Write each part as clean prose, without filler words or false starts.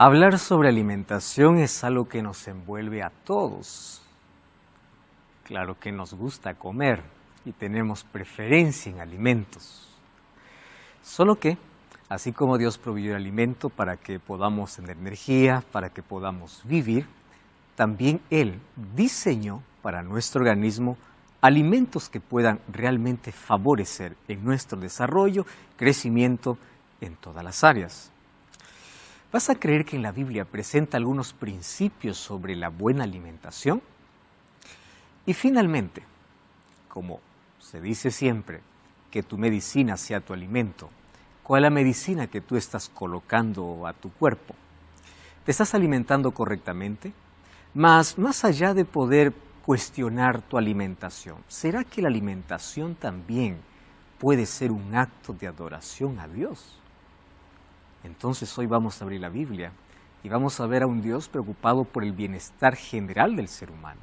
Hablar sobre alimentación es algo que nos envuelve a todos. Claro que nos gusta comer y tenemos preferencia en alimentos. Solo que, así como Dios proveyó el alimento para que podamos tener energía, para que podamos vivir, también Él diseñó para nuestro organismo alimentos que puedan realmente favorecer en nuestro desarrollo, crecimiento en todas las áreas. ¿Vas a creer que en la Biblia presenta algunos principios sobre la buena alimentación? Y finalmente, como se dice siempre, que tu medicina sea tu alimento, ¿cuál es la medicina que tú estás colocando a tu cuerpo? ¿Te estás alimentando correctamente? Más allá de poder cuestionar tu alimentación, ¿será que la alimentación también puede ser un acto de adoración a Dios? Entonces hoy vamos a abrir la Biblia y vamos a ver a un Dios preocupado por el bienestar general del ser humano.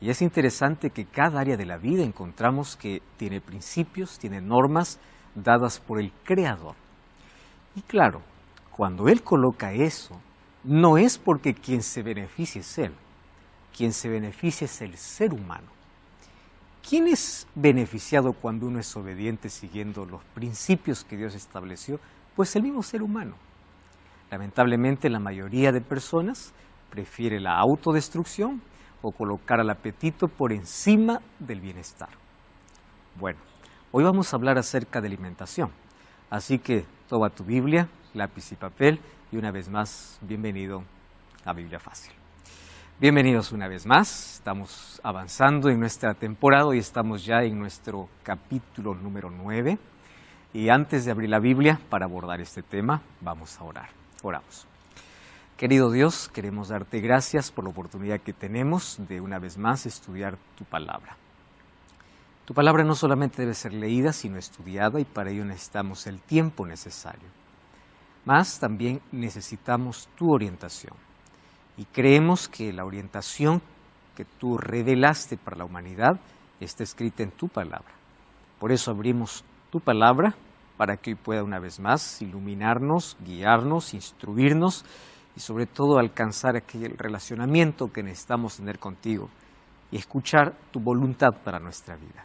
Y es interesante que cada área de la vida encontramos que tiene principios, tiene normas dadas por el Creador. Y claro, cuando Él coloca eso, no es porque quien se beneficie es Él, quien se beneficia es el ser humano. ¿Quién es beneficiado cuando uno es obediente siguiendo los principios que Dios estableció? Pues el mismo ser humano. Lamentablemente la mayoría de personas prefiere la autodestrucción o colocar al apetito por encima del bienestar. Bueno, hoy vamos a hablar acerca de alimentación, así que toma tu Biblia, lápiz y papel y una vez más, bienvenido a Biblia Fácil. Bienvenidos una vez más, estamos avanzando en nuestra temporada y estamos ya en nuestro capítulo número 9. Y antes de abrir la Biblia para abordar este tema, vamos a orar. Oramos. Querido Dios, queremos darte gracias por la oportunidad que tenemos de una vez más estudiar tu palabra. Tu palabra no solamente debe ser leída, sino estudiada y para ello necesitamos el tiempo necesario. Más también necesitamos tu orientación. Y creemos que la orientación que tú revelaste para la humanidad está escrita en tu palabra. Por eso abrimos tu palabra para que hoy pueda una vez más iluminarnos, guiarnos, instruirnos y sobre todo alcanzar aquel relacionamiento que necesitamos tener contigo y escuchar tu voluntad para nuestra vida.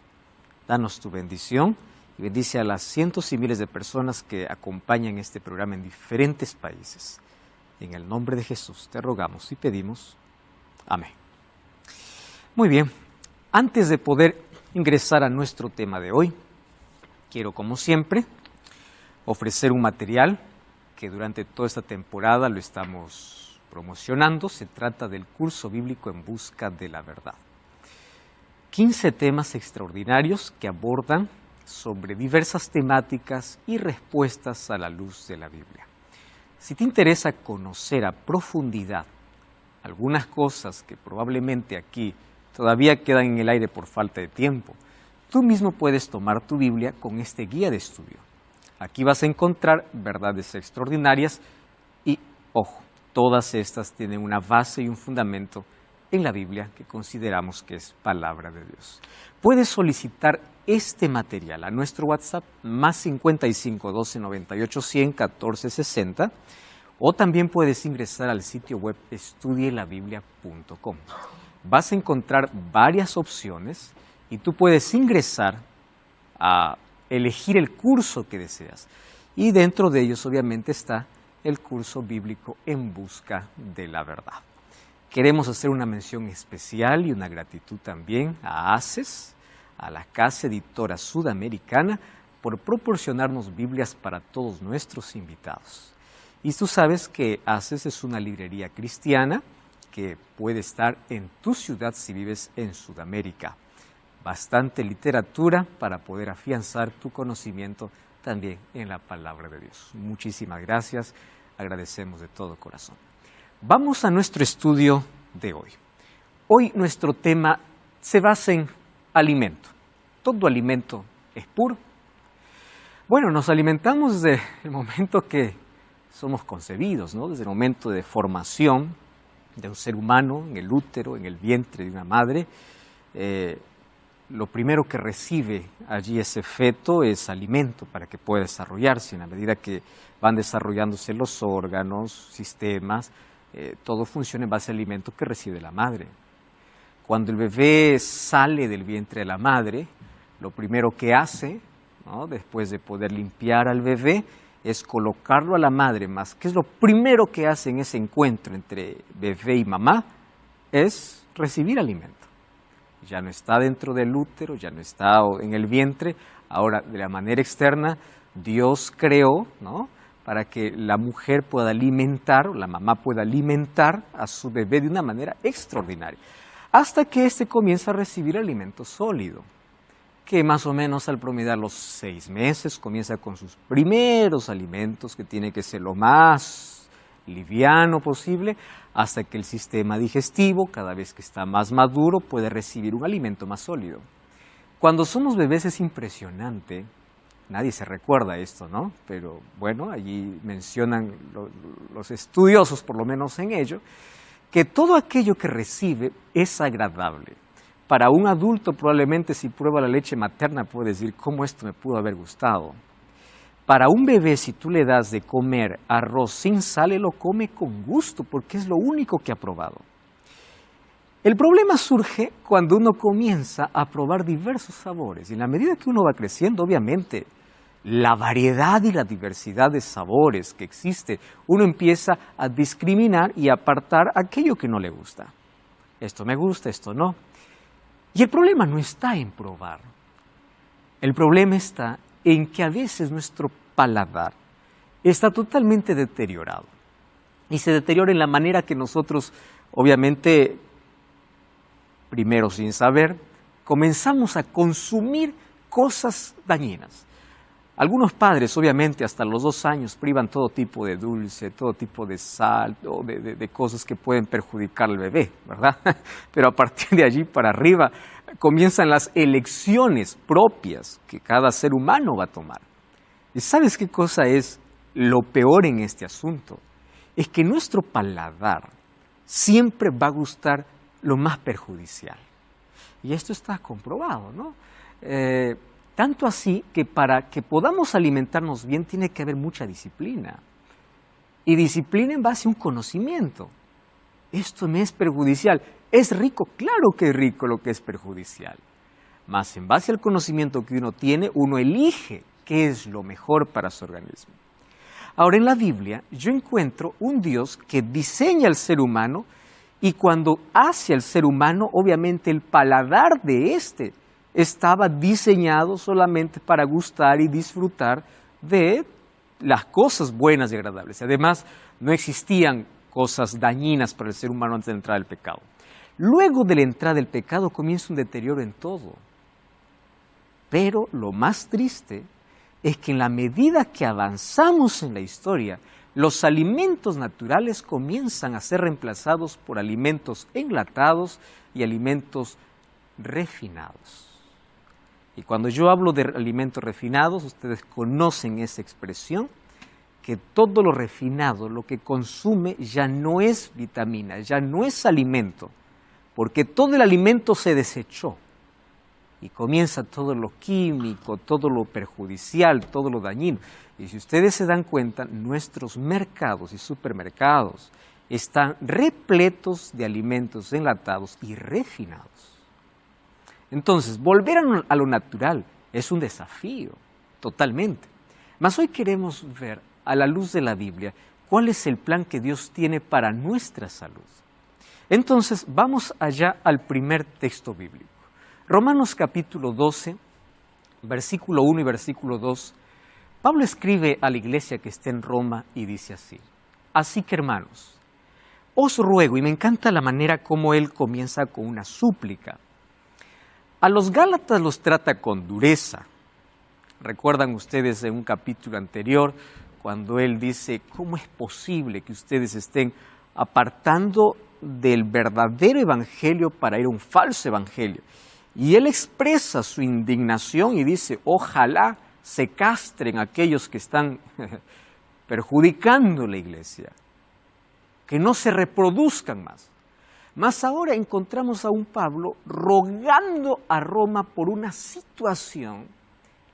Danos tu bendición y bendice a las cientos y miles de personas que acompañan este programa en diferentes países. En el nombre de Jesús te rogamos y pedimos. Amén. Muy bien, antes de poder ingresar a nuestro tema de hoy, quiero, como siempre, ofrecer un material que durante toda esta temporada lo estamos promocionando. Se trata del curso bíblico En Busca de la Verdad. 15 temas extraordinarios que abordan sobre diversas temáticas y respuestas a la luz de la Biblia. Si te interesa conocer a profundidad algunas cosas que probablemente aquí todavía quedan en el aire por falta de tiempo, tú mismo puedes tomar tu Biblia con este guía de estudio. Aquí vas a encontrar verdades extraordinarias y, ojo, todas estas tienen una base y un fundamento en la Biblia que consideramos que es palabra de Dios. Puedes solicitar este material a nuestro WhatsApp más 55 12 98 100 14 60 o también puedes ingresar al sitio web estudielabiblia.com. Vas a encontrar varias opciones y tú puedes ingresar a elegir el curso que deseas. Y dentro de ellos obviamente está el curso bíblico En Busca de la Verdad. Queremos hacer una mención especial y una gratitud también a ACES, a la Casa Editora Sudamericana, por proporcionarnos Biblias para todos nuestros invitados. Y tú sabes que ACES es una librería cristiana que puede estar en tu ciudad si vives en Sudamérica. Bastante literatura para poder afianzar tu conocimiento también en la palabra de Dios. Muchísimas gracias, agradecemos de todo corazón. Vamos a nuestro estudio de hoy. Hoy nuestro tema se basa en alimento. ¿Todo alimento es puro? Bueno, nos alimentamos desde el momento que somos concebidos, ¿no? Desde el momento de formación de un ser humano en el útero, en el vientre de una madre. lo primero que recibe allí ese feto es alimento para que pueda desarrollarse. En la medida que van desarrollándose los órganos, sistemas, todo funciona en base al alimento que recibe la madre. Cuando el bebé sale del vientre de la madre, lo primero que hace, ¿no?, después de poder limpiar al bebé, es colocarlo a la madre más. ¿Qué es lo primero que hace en ese encuentro entre bebé y mamá? Es recibir alimento. Ya no está dentro del útero, ya no está en el vientre. Ahora, de la manera externa, Dios creó, ¿no?, para que la mujer pueda alimentar, o la mamá pueda alimentar a su bebé de una manera extraordinaria, hasta que éste comienza a recibir alimento sólido, que más o menos al promediar los 6 meses comienza con sus primeros alimentos, que tiene que ser lo más liviano posible, hasta que el sistema digestivo, cada vez que está más maduro, puede recibir un alimento más sólido. Cuando somos bebés es impresionante, nadie se recuerda esto, ¿no? Pero bueno, allí mencionan los estudiosos, por lo menos en ello, que todo aquello que recibe es agradable. Para un adulto probablemente si prueba la leche materna puede decir, ¿cómo esto me pudo haber gustado? Para un bebé, si tú le das de comer arroz sin sal, él lo come con gusto, porque es lo único que ha probado. El problema surge cuando uno comienza a probar diversos sabores. Y en la medida que uno va creciendo, obviamente, la variedad y la diversidad de sabores que existe, uno empieza a discriminar y a apartar aquello que no le gusta. Esto me gusta, esto no. Y el problema no está en probar. El problema está en que a veces nuestro paladar está totalmente deteriorado. Y se deteriora en la manera que nosotros, obviamente, primero sin saber, comenzamos a consumir cosas dañinas. Algunos padres, obviamente, hasta los 2 años privan todo tipo de dulce, todo tipo de sal, de cosas que pueden perjudicar al bebé, ¿verdad? Pero a partir de allí para arriba comienzan las elecciones propias que cada ser humano va a tomar. ¿Y sabes qué cosa es lo peor en este asunto? Es que nuestro paladar siempre va a gustar lo más perjudicial. Y esto está comprobado, ¿no? Tanto así que para que podamos alimentarnos bien tiene que haber mucha disciplina. Y disciplina en base a un conocimiento. Esto me es perjudicial. ¿Es rico? Claro que es rico lo que es perjudicial. Mas en base al conocimiento que uno tiene, uno elige qué es lo mejor para su organismo. Ahora en la Biblia yo encuentro un Dios que diseña al ser humano y cuando hace al ser humano, obviamente el paladar de éste estaba diseñado solamente para gustar y disfrutar de las cosas buenas y agradables. Además, no existían cosas dañinas para el ser humano antes de entrar el pecado. Luego de la entrada del pecado comienza un deterioro en todo. Pero lo más triste es que en la medida que avanzamos en la historia, los alimentos naturales comienzan a ser reemplazados por alimentos enlatados y alimentos refinados. Y cuando yo hablo de alimentos refinados, ustedes conocen esa expresión, que todo lo refinado, lo que consume, ya no es vitamina, ya no es alimento, porque todo el alimento se desechó. Y comienza todo lo químico, todo lo perjudicial, todo lo dañino. Y si ustedes se dan cuenta, nuestros mercados y supermercados están repletos de alimentos enlatados y refinados. Entonces, volver a lo natural es un desafío, totalmente. Mas hoy queremos ver, a la luz de la Biblia, cuál es el plan que Dios tiene para nuestra salud. Entonces, vamos allá al primer texto bíblico. Romanos capítulo 12, versículo 1 y versículo 2. Pablo escribe a la iglesia que está en Roma y dice así: así que hermanos, os ruego, y me encanta la manera como él comienza con una súplica. A los Gálatas los trata con dureza. Recuerdan ustedes en un capítulo anterior cuando él dice, ¿cómo es posible que ustedes estén apartando del verdadero evangelio para ir a un falso evangelio? Y él expresa su indignación y dice, ojalá se castren aquellos que están perjudicando la iglesia, que no se reproduzcan más. Mas ahora encontramos a un Pablo rogando a Roma por una situación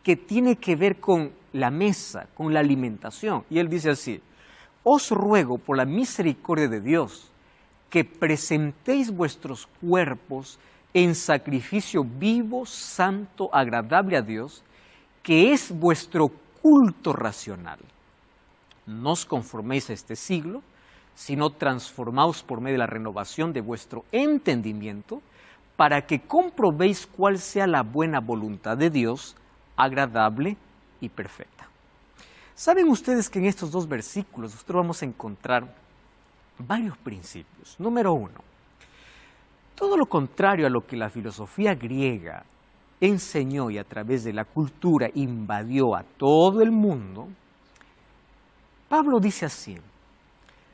que tiene que ver con la mesa, con la alimentación. Y él dice así: os ruego por la misericordia de Dios que presentéis vuestros cuerpos en sacrificio vivo, santo, agradable a Dios, que es vuestro culto racional. No os conforméis a este siglo, sino transformaos por medio de la renovación de vuestro entendimiento, para que comprobéis cuál sea la buena voluntad de Dios, agradable y perfecta. ¿Saben ustedes que en estos dos versículos nosotros vamos a encontrar varios principios? Número uno, todo lo contrario a lo que la filosofía griega enseñó y a través de la cultura invadió a todo el mundo, Pablo dice así: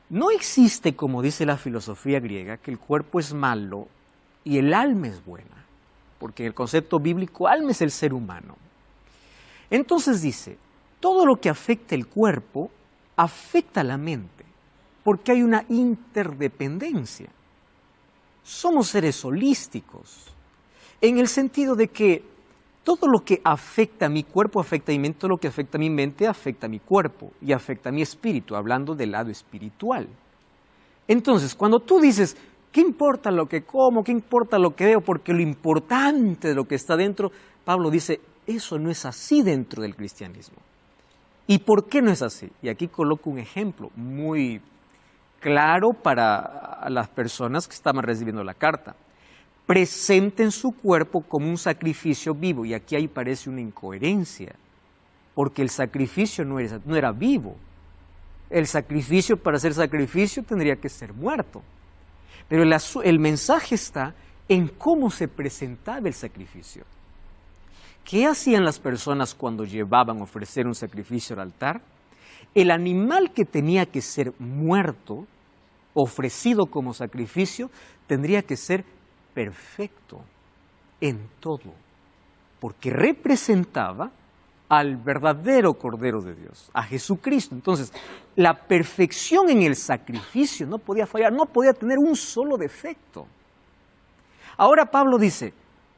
no existe, como dice la filosofía griega, que el cuerpo es malo y el alma es buena, porque en el concepto bíblico alma es el ser humano. Entonces dice, todo lo que afecta el cuerpo afecta a la mente, porque hay una interdependencia. Somos seres holísticos, en el sentido de que todo lo que afecta a mi cuerpo afecta a mi mente, todo lo que afecta a mi mente afecta a mi cuerpo y afecta a mi espíritu, hablando del lado espiritual. Entonces, cuando tú dices, ¿qué importa lo que como? ¿Qué importa lo que veo? Porque lo importante de lo que está dentro, Pablo dice, eso no es así dentro del cristianismo. ¿Y por qué no es así? Y aquí coloco un ejemplo muy claro para las personas que estaban recibiendo la carta. Presenten su cuerpo como un sacrificio vivo. Y aquí ahí parece una incoherencia, porque el sacrificio no era vivo. El sacrificio, para ser sacrificio, tendría que ser muerto. Pero el mensaje está en cómo se presentaba el sacrificio. ¿Qué hacían las personas cuando llevaban a ofrecer un sacrificio al altar? El animal que tenía que ser muerto, ofrecido como sacrificio, tendría que ser perfecto en todo, porque representaba al verdadero Cordero de Dios, a Jesucristo. Entonces, la perfección en el sacrificio no podía fallar, no podía tener un solo defecto. Ahora Pablo dice,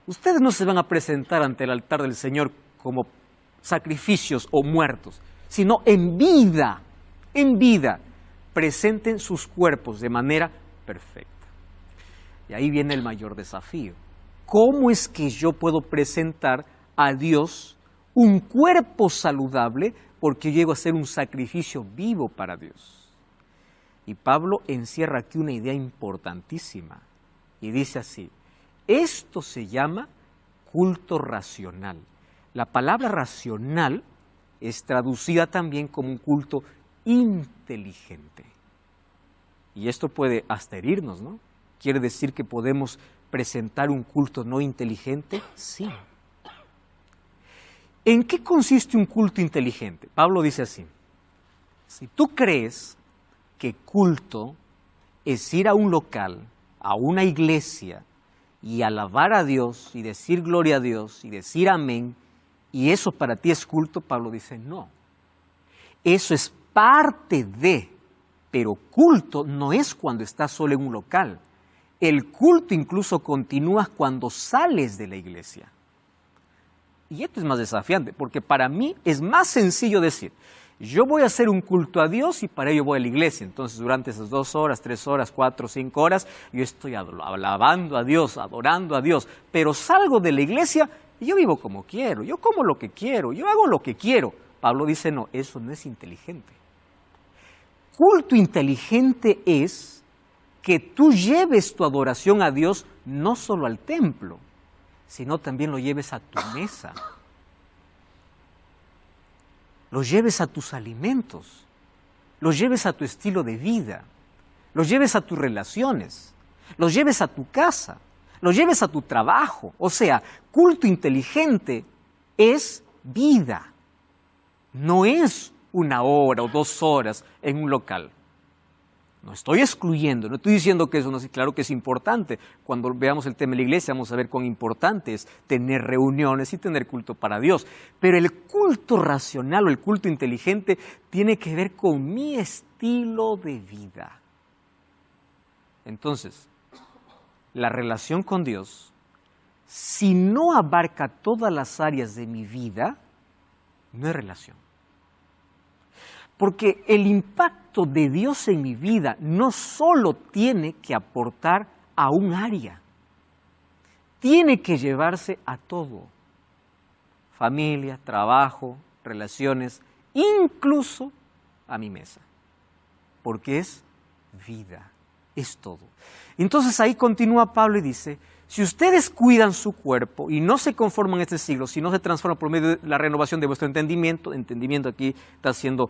ustedes no se van a presentar ante el altar del Señor como sacrificios o muertos, sino en vida, presenten sus cuerpos de manera perfecta. Y ahí viene el mayor desafío. ¿Cómo es que yo puedo presentar a Dios un cuerpo saludable porque llego a ser un sacrificio vivo para Dios? Y Pablo encierra aquí una idea importantísima y dice así, esto se llama culto racional. La palabra racional es traducida también como un culto inteligente. Y esto puede hasta herirnos, ¿no? ¿Quiere decir que podemos presentar un culto no inteligente? Sí. ¿En qué consiste un culto inteligente? Pablo dice así, si tú crees que culto es ir a un local, a una iglesia, y alabar a Dios, y decir gloria a Dios, y decir amén, y eso para ti es culto, Pablo dice, no. Eso es parte de, pero culto no es cuando estás solo en un local. El culto incluso continúa cuando sales de la iglesia. Y esto es más desafiante, porque para mí es más sencillo decir, yo voy a hacer un culto a Dios y para ello voy a la iglesia. Entonces durante esas 2 horas, 3 horas, 4, 5 horas, yo estoy alabando a Dios, adorando a Dios. Pero salgo de la iglesia y yo vivo como quiero, yo como lo que quiero, yo hago lo que quiero. Pablo dice, no, eso no es inteligente. Culto inteligente es que tú lleves tu adoración a Dios no solo al templo, sino también lo lleves a tu mesa, lo lleves a tus alimentos, lo lleves a tu estilo de vida, lo lleves a tus relaciones, lo lleves a tu casa, lo lleves a tu trabajo. O sea, culto inteligente es vida, no es 1 hora o 2 horas en un local. No estoy excluyendo, no estoy diciendo que eso no es, claro que es importante. Cuando veamos el tema de la iglesia vamos a ver cuán importante es tener reuniones y tener culto para Dios. Pero el culto racional o el culto inteligente tiene que ver con mi estilo de vida. Entonces, la relación con Dios, si no abarca todas las áreas de mi vida, no es relación. Porque el impacto de Dios en mi vida no solo tiene que aportar a un área, tiene que llevarse a todo. Familia, trabajo, relaciones, incluso a mi mesa. Porque es vida, es todo. Entonces ahí continúa Pablo y dice, si ustedes cuidan su cuerpo y no se conforman a este siglo, si no se transforman por medio de la renovación de vuestro entendimiento aquí está haciendo,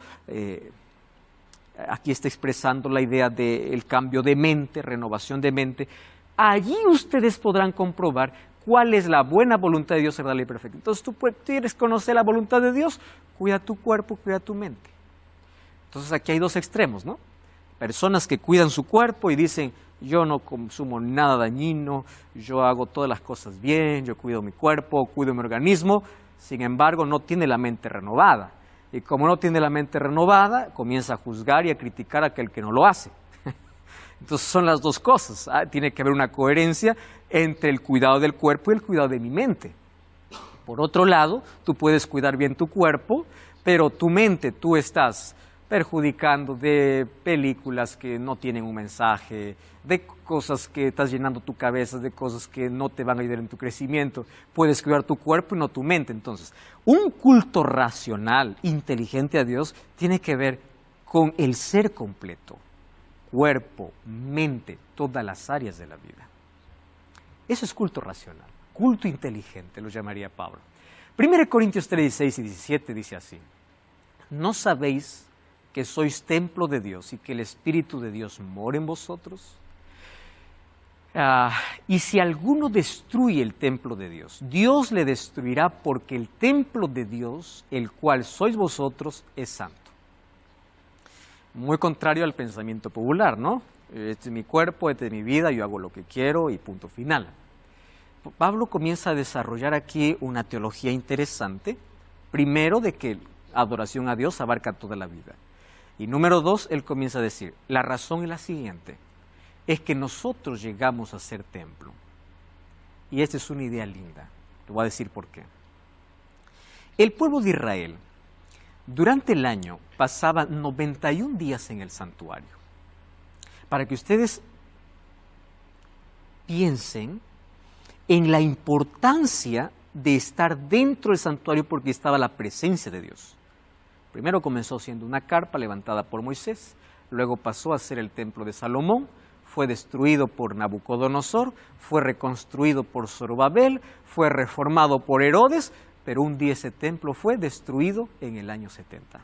aquí está expresando la idea del cambio de mente, renovación de mente, allí ustedes podrán comprobar cuál es la buena voluntad de Dios, agradable y perfecta. Entonces tú quieres conocer la voluntad de Dios, cuida tu cuerpo, cuida tu mente. Entonces aquí hay dos extremos, ¿no? Personas que cuidan su cuerpo y dicen, yo no consumo nada dañino, yo hago todas las cosas bien, yo cuido mi cuerpo, cuido mi organismo, sin embargo no tiene la mente renovada. Y como no tiene la mente renovada, comienza a juzgar y a criticar a aquel que no lo hace. Entonces son las dos cosas, tiene que haber una coherencia entre el cuidado del cuerpo y el cuidado de mi mente. Por otro lado, tú puedes cuidar bien tu cuerpo, pero tu mente tú estás perjudicando de películas que no tienen un mensaje, de cosas que estás llenando tu cabeza, de cosas que no te van a ayudar en tu crecimiento. Puedes cuidar tu cuerpo y no tu mente. Entonces, un culto racional, inteligente a Dios, tiene que ver con el ser completo. Cuerpo, mente, todas las áreas de la vida. Eso es culto racional, culto inteligente, lo llamaría Pablo. 1 Corintios 3, 16 y 17 dice así, ¿no sabéis que sois templo de Dios y que el Espíritu de Dios mora en vosotros? Y si alguno destruye el templo de Dios, Dios le destruirá porque el templo de Dios, el cual sois vosotros, es santo. Muy contrario al pensamiento popular, ¿no? Este es mi cuerpo, esta es mi vida, yo hago lo que quiero y punto final. Pablo comienza a desarrollar aquí una teología interesante, primero de que adoración a Dios abarca toda la vida. Y número dos, él comienza a decir, la razón es la siguiente, es que nosotros llegamos a ser templo. Y esta es una idea linda, te voy a decir por qué. El pueblo de Israel, durante el año, pasaba 91 días en el santuario. Para que ustedes piensen en la importancia de estar dentro del santuario porque estaba la presencia de Dios. Primero comenzó siendo una carpa levantada por Moisés, luego pasó a ser el templo de Salomón, fue destruido por Nabucodonosor, fue reconstruido por Zorobabel, fue reformado por Herodes, pero un día ese templo fue destruido en el año 70,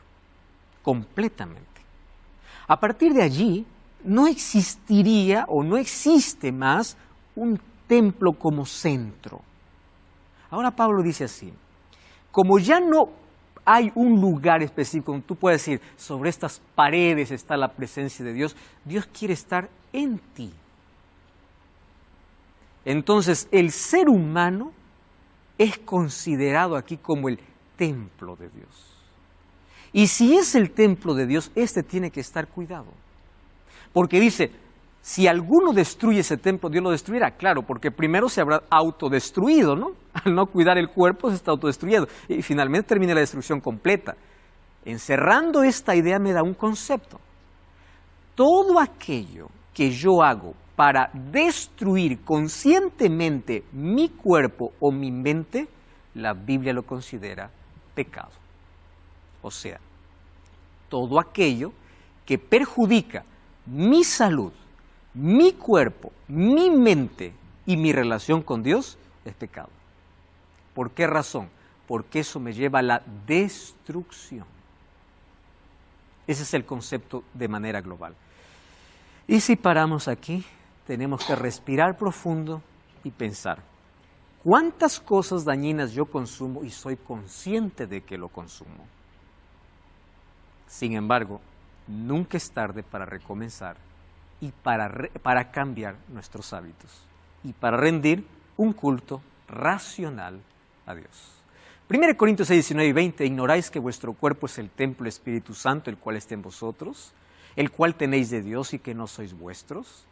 completamente. A partir de allí no existiría o no existe más un templo como centro. Ahora Pablo dice así, como ya no hay un lugar específico donde tú puedes decir, sobre estas paredes está la presencia de Dios, Dios quiere estar en ti. Entonces el ser humano es considerado aquí como el templo de Dios. Y si es el templo de Dios, este tiene que estar cuidado. Porque dice, si alguno destruye ese templo, Dios lo destruirá. Claro, porque primero se habrá autodestruido, ¿no? Al no cuidar el cuerpo se está autodestruyendo. Y finalmente termina la destrucción completa. Encerrando esta idea me da un concepto. Todo aquello que yo hago para destruir conscientemente mi cuerpo o mi mente, la Biblia lo considera pecado. O sea, todo aquello que perjudica mi salud, mi cuerpo, mi mente y mi relación con Dios es pecado. ¿Por qué razón? Porque eso me lleva a la destrucción. Ese es el concepto de manera global. Y si paramos aquí, tenemos que respirar profundo y pensar, ¿cuántas cosas dañinas yo consumo y soy consciente de que lo consumo? Sin embargo, nunca es tarde para recomenzar y para cambiar nuestros hábitos y para rendir un culto racional a Dios. 1 Corintios 6, 19 y 20, ¿ignoráis que vuestro cuerpo es el templo del Espíritu Santo, el cual está en vosotros, el cual tenéis de Dios y que no sois vuestros?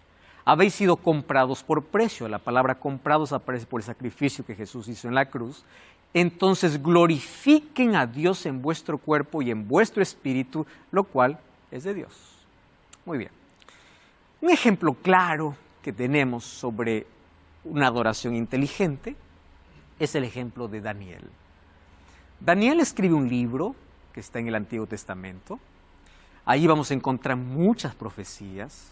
Habéis sido comprados por precio. La palabra comprados aparece por el sacrificio que Jesús hizo en la cruz. Entonces glorifiquen a Dios en vuestro cuerpo y en vuestro espíritu, lo cual es de Dios. Muy bien. Un ejemplo claro que tenemos sobre una adoración inteligente es el ejemplo de Daniel. Daniel escribe un libro que está en el Antiguo Testamento. Ahí vamos a encontrar muchas profecías,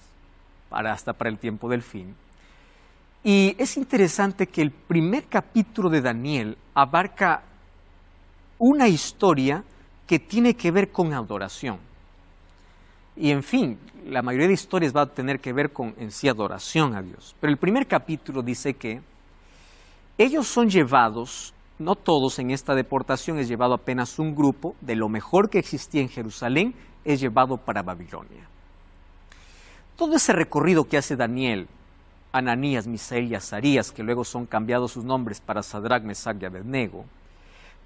hasta para el tiempo del fin. Y es interesante que el primer capítulo de Daniel abarca una historia que tiene que ver con adoración. Y en fin, la mayoría de historias va a tener que ver con en sí adoración a Dios. Pero el primer capítulo dice que ellos son llevados, no todos en esta deportación, es llevado apenas un grupo de lo mejor que existía en Jerusalén, es llevado para Babilonia. Todo ese recorrido que hace Daniel, Ananías, Misael y Azarías, que luego son cambiados sus nombres para Sadrach, Mesach y Abednego,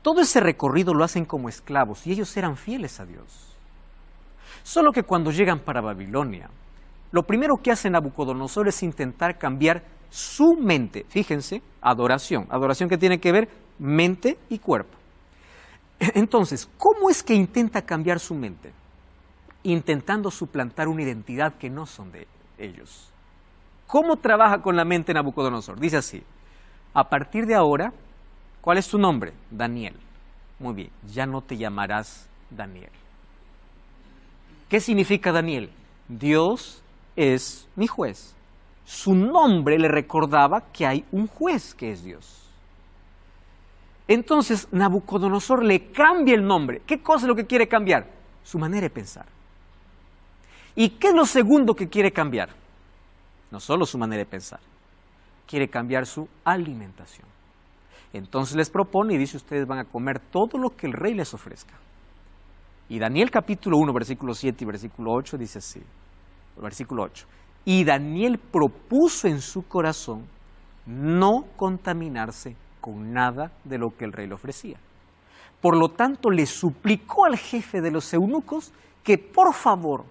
todo ese recorrido lo hacen como esclavos y ellos eran fieles a Dios. Solo que cuando llegan para Babilonia, lo primero que hace Nabucodonosor es intentar cambiar su mente. Fíjense, adoración que tiene que ver mente y cuerpo. Entonces, ¿cómo es que intenta cambiar su mente? Intentando suplantar una identidad que no son de ellos. ¿Cómo trabaja con la mente Nabucodonosor? Dice así: a partir de ahora, ¿cuál es tu nombre? Daniel. Muy bien, ya no te llamarás Daniel. ¿Qué significa Daniel? Dios es mi juez. Su nombre le recordaba que hay un juez que es Dios. Entonces Nabucodonosor le cambia el nombre. ¿Qué cosa es lo que quiere cambiar? Su manera de pensar. ¿Y qué es lo segundo que quiere cambiar? No solo su manera de pensar, quiere cambiar su alimentación. Entonces les propone y dice: ustedes van a comer todo lo que el rey les ofrezca. Y Daniel capítulo 1, versículo 7 y versículo 8 dice así, versículo 8. Y Daniel propuso en su corazón no contaminarse con nada de lo que el rey le ofrecía. Por lo tanto, le suplicó al jefe de los eunucos que por favor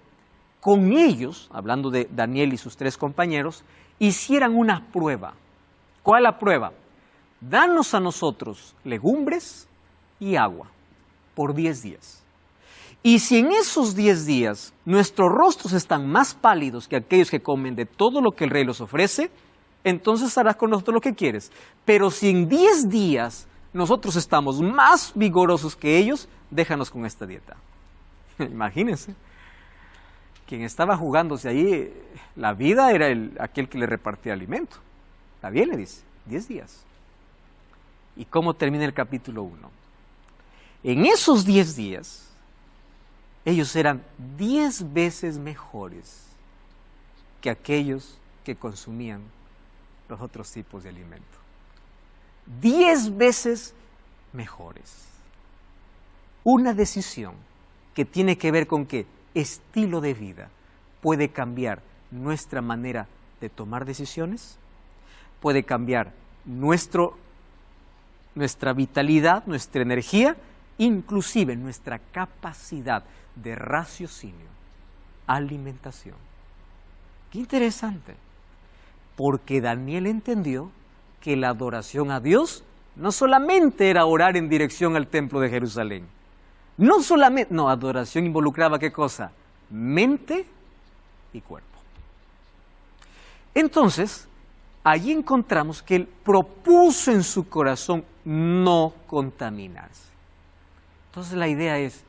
con ellos, hablando de Daniel y sus 3 compañeros, hicieran una prueba. ¿Cuál es la prueba? Danos a nosotros legumbres y agua por 10 días. Y si en esos 10 días nuestros rostros están más pálidos que aquellos que comen de todo lo que el rey les ofrece, entonces harás con nosotros lo que quieres. Pero si en 10 días nosotros estamos más vigorosos que ellos, déjanos con esta dieta. Imagínense. Quien estaba jugándose ahí, la vida era aquel que le repartía alimento. Está bien, le dice, 10 días. ¿Y cómo termina el capítulo 1? En esos 10 días, ellos eran 10 veces mejores que aquellos que consumían los otros tipos de alimento. 10 veces mejores. Una decisión que tiene que ver con qué estilo de vida puede cambiar nuestra manera de tomar decisiones, puede cambiar nuestra vitalidad, nuestra energía, inclusive nuestra capacidad de raciocinio, alimentación. Qué interesante, porque Daniel entendió que la adoración a Dios no solamente era orar en dirección al templo de Jerusalén, adoración involucraba ¿qué cosa? Mente y cuerpo. Entonces, allí encontramos que él propuso en su corazón no contaminarse. Entonces la idea es,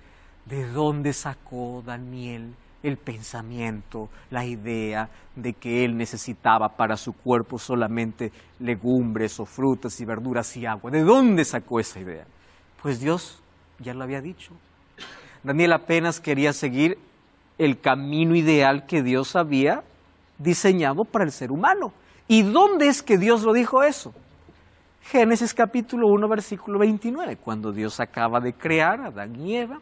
¿de dónde sacó Daniel el pensamiento, la idea de que él necesitaba para su cuerpo solamente legumbres o frutas y verduras y agua? ¿De dónde sacó esa idea? Pues Dios ya lo había dicho. Daniel apenas quería seguir el camino ideal que Dios había diseñado para el ser humano. ¿Y dónde es que Dios lo dijo eso? Génesis capítulo 1, versículo 29, cuando Dios acaba de crear a Adán y Eva,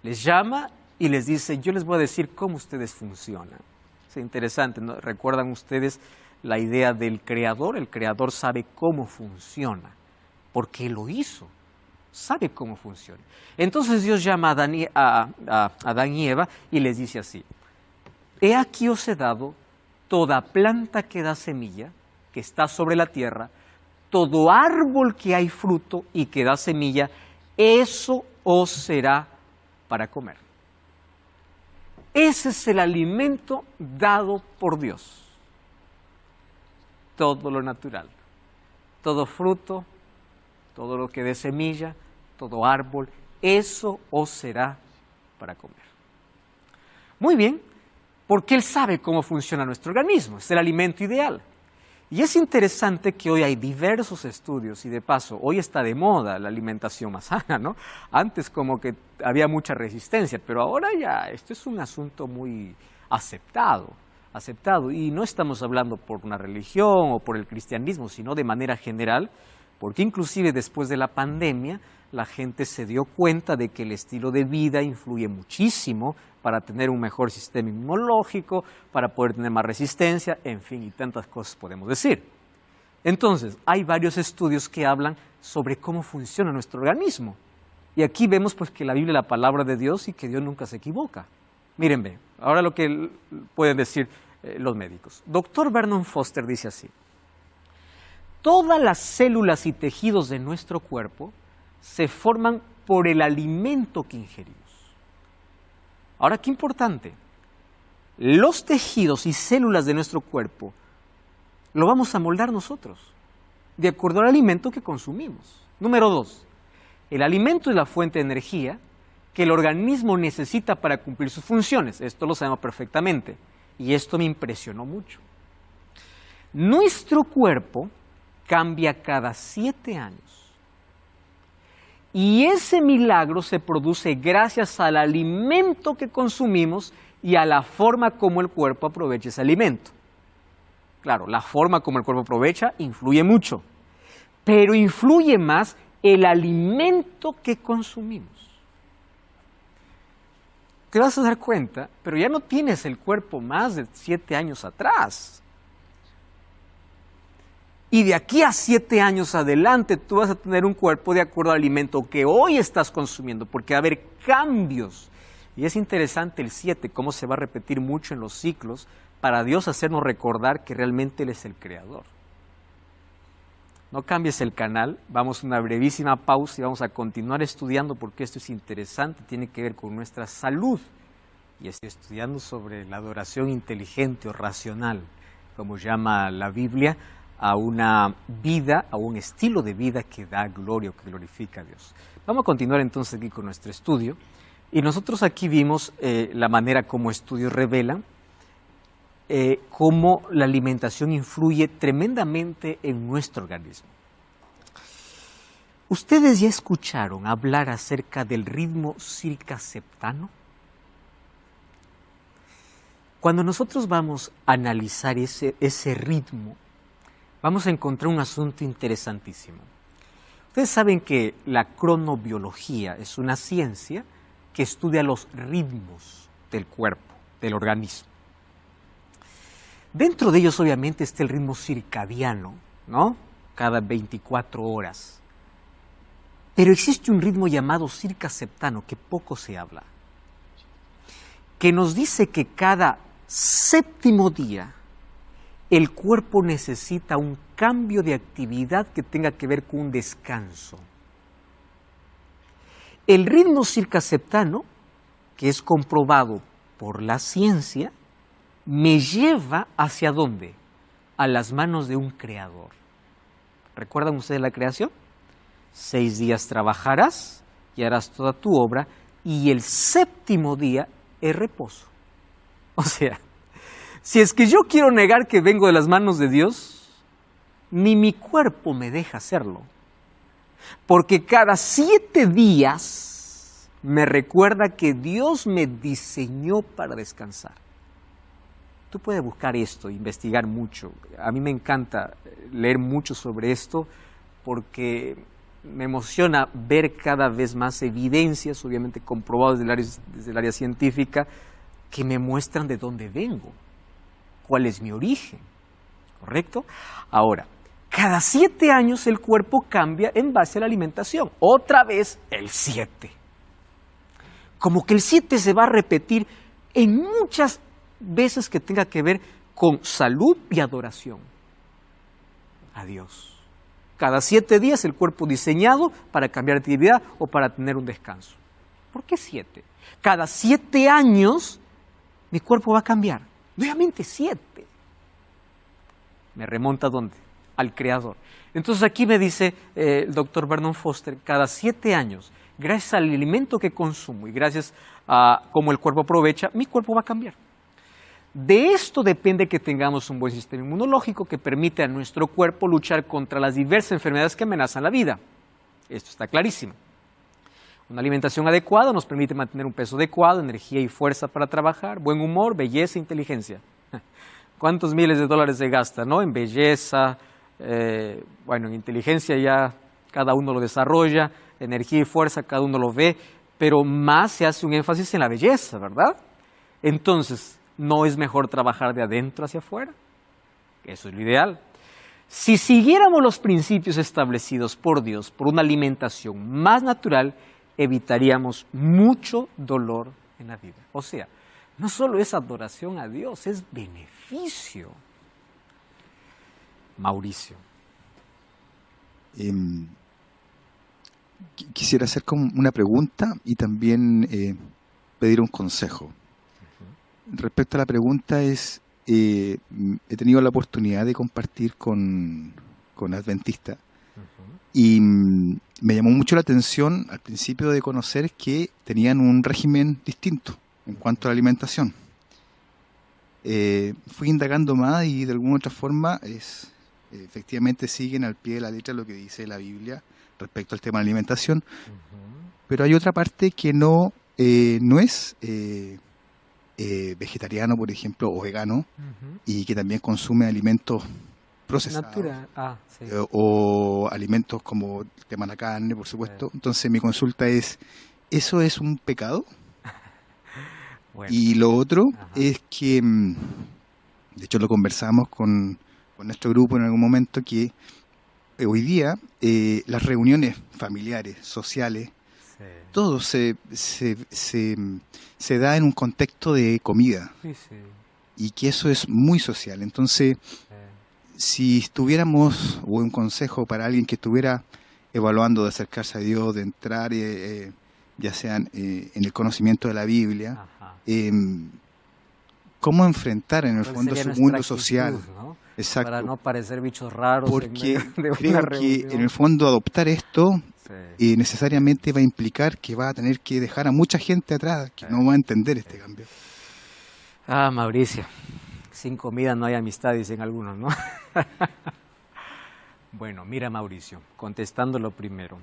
les llama y les dice: yo les voy a decir cómo ustedes funcionan. Es interesante, ¿no? ¿Recuerdan ustedes la idea del creador? El creador sabe cómo funciona, porque Él lo hizo, sabe cómo funciona. Entonces Dios llama a Adán y Eva y les dice así: he aquí os he dado toda planta que da semilla, que está sobre la tierra, todo árbol que hay fruto y que da semilla, eso os será para comer. Ese es el alimento dado por Dios. Todo lo natural, todo fruto, todo lo que dé semilla, todo árbol, eso os será para comer. Muy bien, porque Él sabe cómo funciona nuestro organismo, es el alimento ideal. Y es interesante que hoy hay diversos estudios y de paso, hoy está de moda la alimentación más sana, ¿no? Antes como que había mucha resistencia, pero ahora ya esto es un asunto muy aceptado. Y no estamos hablando por una religión o por el cristianismo, sino de manera general, porque inclusive después de la pandemia la gente se dio cuenta de que el estilo de vida influye muchísimo para tener un mejor sistema inmunológico, para poder tener más resistencia, en fin, y tantas cosas podemos decir. Entonces, hay varios estudios que hablan sobre cómo funciona nuestro organismo. Y aquí vemos pues que la Biblia es la palabra de Dios y que Dios nunca se equivoca. Miren, ve, ahora lo que pueden decir los médicos. Dr. Vernon Foster dice así: todas las células y tejidos de nuestro cuerpo se forman por el alimento que ingerimos. Ahora, qué importante, los tejidos y células de nuestro cuerpo lo vamos a moldar nosotros, de acuerdo al alimento que consumimos. Número 2, el alimento es la fuente de energía que el organismo necesita para cumplir sus funciones. Esto lo sabemos perfectamente, y esto me impresionó mucho. Nuestro cuerpo cambia cada 7 años. Y ese milagro se produce gracias al alimento que consumimos y a la forma como el cuerpo aprovecha ese alimento. Claro, la forma como el cuerpo aprovecha influye mucho, pero influye más el alimento que consumimos. Te vas a dar cuenta, pero ya no tienes el cuerpo más de 7 años atrás. Y de aquí a 7 años adelante tú vas a tener un cuerpo de acuerdo al alimento que hoy estás consumiendo, porque va a haber cambios. Y es interesante el 7, cómo se va a repetir mucho en los ciclos, para Dios hacernos recordar que realmente Él es el creador. No cambies el canal, vamos a una brevísima pausa y vamos a continuar estudiando porque esto es interesante, tiene que ver con nuestra salud. Y estoy estudiando sobre la adoración inteligente o racional, como llama la Biblia, a una vida, a un estilo de vida que da gloria o que glorifica a Dios. Vamos a continuar entonces aquí con nuestro estudio. Y nosotros aquí vimos la manera como estudios revelan cómo la alimentación influye tremendamente en nuestro organismo. ¿Ustedes ya escucharon hablar acerca del ritmo circaseptano? Cuando nosotros vamos a analizar ese ritmo, vamos a encontrar un asunto interesantísimo. Ustedes saben que la cronobiología es una ciencia que estudia los ritmos del cuerpo, del organismo. Dentro de ellos obviamente está el ritmo circadiano, ¿no? Cada 24 horas. Pero existe un ritmo llamado circaseptano que poco se habla, que nos dice que cada 7º día el cuerpo necesita un cambio de actividad que tenga que ver con un descanso. El ritmo circaseptano, que es comprobado por la ciencia, me lleva ¿hacia dónde? A las manos de un creador. ¿Recuerdan ustedes la creación? 6 días trabajarás y harás toda tu obra, y el 7º día es reposo. O sea, si es que yo quiero negar que vengo de las manos de Dios, ni mi cuerpo me deja hacerlo. Porque cada 7 días me recuerda que Dios me diseñó para descansar. Tú puedes buscar esto, investigar mucho. A mí me encanta leer mucho sobre esto porque me emociona ver cada vez más evidencias, obviamente comprobadas desde el área científica, que me muestran de dónde vengo, cuál es mi origen, ¿correcto? Ahora, cada 7 años el cuerpo cambia en base a la alimentación. Otra vez el 7. Como que el 7 se va a repetir en muchas veces que tenga que ver con salud y adoración a Dios. Cada 7 días el cuerpo diseñado para cambiar de actividad o para tener un descanso. ¿Por qué 7? Cada 7 años mi cuerpo va a cambiar. Nuevamente 7. Me remonta ¿a dónde? Al Creador. Entonces aquí me dice el doctor Vernon Foster, cada 7 años, gracias al alimento que consumo y gracias a cómo el cuerpo aprovecha, mi cuerpo va a cambiar. De esto depende que tengamos un buen sistema inmunológico que permite a nuestro cuerpo luchar contra las diversas enfermedades que amenazan la vida. Esto está clarísimo. Una alimentación adecuada nos permite mantener un peso adecuado, energía y fuerza para trabajar, buen humor, belleza e inteligencia. ¿Cuántos miles de dólares se gasta, no? En belleza, en inteligencia ya cada uno lo desarrolla, energía y fuerza cada uno lo ve, pero más se hace un énfasis en la belleza, ¿verdad? Entonces, ¿no es mejor trabajar de adentro hacia afuera? Eso es lo ideal. Si siguiéramos los principios establecidos por Dios por una alimentación más natural, evitaríamos mucho dolor en la vida. O sea, no solo es adoración a Dios, es beneficio. Mauricio. Quisiera hacer como una pregunta y también pedir un consejo. Respecto a la pregunta he tenido la oportunidad de compartir con adventistas y me llamó mucho la atención al principio de conocer que tenían un régimen distinto en cuanto a la alimentación. Fui indagando más y de alguna otra forma efectivamente siguen al pie de la letra lo que dice la Biblia respecto al tema de la alimentación, pero hay otra parte que no es vegetariano, por ejemplo, o vegano, y que también consume alimentos procesados o alimentos como el tema de la carne, por supuesto. Entonces mi consulta es, ¿eso es un pecado? Bueno. Y lo otro es que, de hecho lo conversamos con nuestro grupo en algún momento, que hoy día las reuniones familiares, sociales, todo se da en un contexto de comida y que eso es muy social. Entonces, si estuviéramos, o un consejo para alguien que estuviera evaluando de acercarse a Dios, de entrar ya sea en el conocimiento de la Biblia, cómo enfrentar en el fondo su mundo social, ¿no? Exacto. Para no parecer bichos raros. Porque creo que en el fondo adoptar esto necesariamente va a implicar que va a tener que dejar a mucha gente atrás, que no va a entender este cambio. Mauricio, sin comida no hay amistad, dicen algunos, ¿no? Bueno, mira, Mauricio, contestando lo primero.